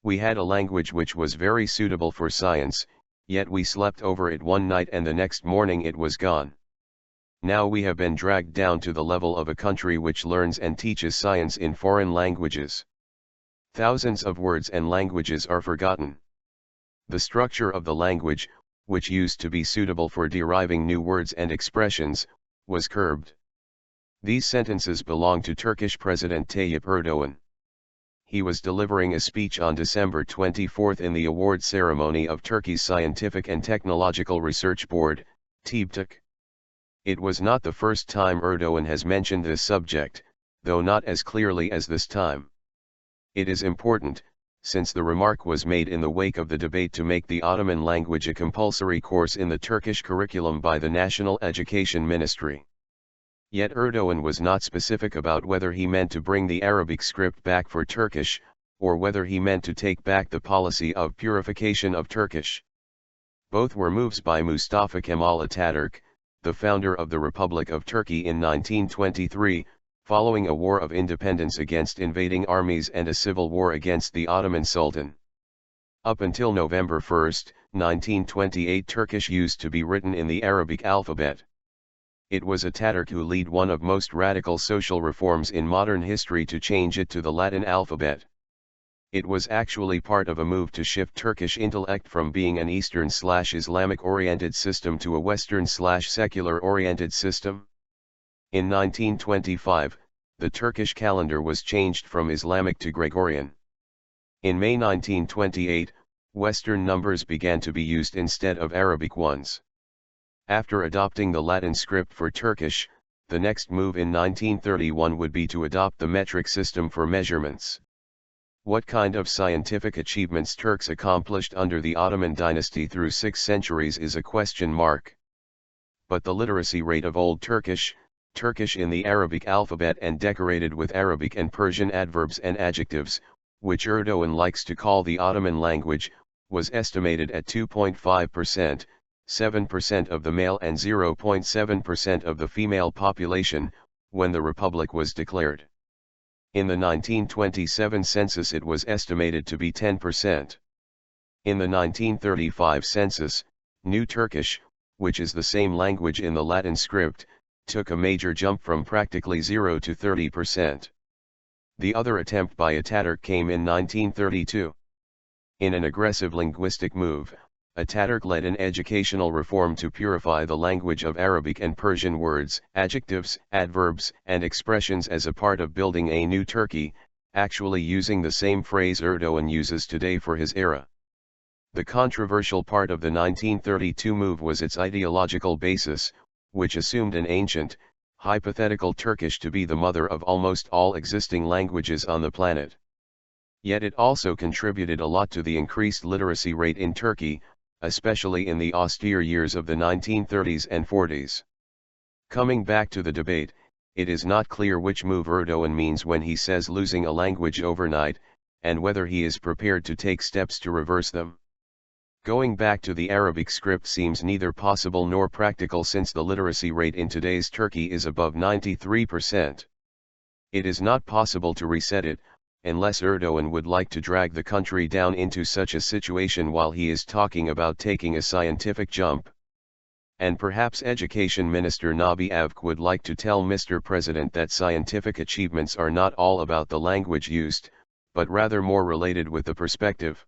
We had a language which was very suitable for science, yet we slept over it one night and the next morning it was gone. Now we have been dragged down to the level of a country which learns and teaches science in foreign languages. Thousands of words and languages are forgotten. The structure of the language, which used to be suitable for deriving new words and expressions, was curbed. These sentences belong to Turkish President Tayyip Erdoğan. He was delivering a speech on December 24 in the award ceremony of Turkey's Scientific and Technological Research Board, TÜBİTAK. It was not the first time Erdoğan has mentioned this subject, though not as clearly as this time. It is important, since the remark was made in the wake of the debate to make the Ottoman language a compulsory course in the Turkish curriculum by the National Education Ministry. Yet Erdoğan was not specific about whether he meant to bring the Arabic script back for Turkish, or whether he meant to take back the policy of purification of Turkish. Both were moves by Mustafa Kemal Atatürk, the founder of the Republic of Turkey in 1923, following a war of independence against invading armies and a civil war against the Ottoman Sultan. Up until November 1, 1928, Turkish used to be written in the Arabic alphabet. It was Atatürk who led one of most radical social reforms in modern history to change it to the Latin alphabet. It was actually part of a move to shift Turkish intellect from being an Eastern/Islamic-oriented system to a Western/secular-oriented system. In 1925, the Turkish calendar was changed from Islamic to Gregorian. In May 1928, Western numbers began to be used instead of Arabic ones. After adopting the Latin script for Turkish, the next move in 1931 would be to adopt the metric system for measurements. What kind of scientific achievements Turks accomplished under the Ottoman dynasty through 6 centuries is a question mark. But the literacy rate of Old Turkish, Turkish in the Arabic alphabet and decorated with Arabic and Persian adverbs and adjectives, which Erdoğan likes to call the Ottoman language, was estimated at 2.5%, 7% of the male and 0.7% of the female population, when the republic was declared. In the 1927 census it was estimated to be 10%. In the 1935 census, New Turkish, which is the same language in the Latin script, took a major jump from practically 0 to 30%. The other attempt by Atatürk came in 1932. In an aggressive linguistic move, Atatürk led an educational reform to purify the language of Arabic and Persian words, adjectives, adverbs, and expressions as a part of building a new Turkey, actually using the same phrase Erdoğan uses today for his era. The controversial part of the 1932 move was its ideological basis, which assumed an ancient, hypothetical Turkish to be the mother of almost all existing languages on the planet. Yet it also contributed a lot to the increased literacy rate in Turkey, especially in the austere years of the 1930s and 40s. Coming back to the debate, it is not clear which move Erdoğan means when he says losing a language overnight, and whether he is prepared to take steps to reverse them. Going back to the Arabic script seems neither possible nor practical since the literacy rate in today's Turkey is above 93%. It is not possible to reset it, unless Erdoğan would like to drag the country down into such a situation while he is talking about taking a scientific jump. And perhaps Education Minister Nabi Avcı would like to tell Mr. President that scientific achievements are not all about the language used, but rather more related with the perspective.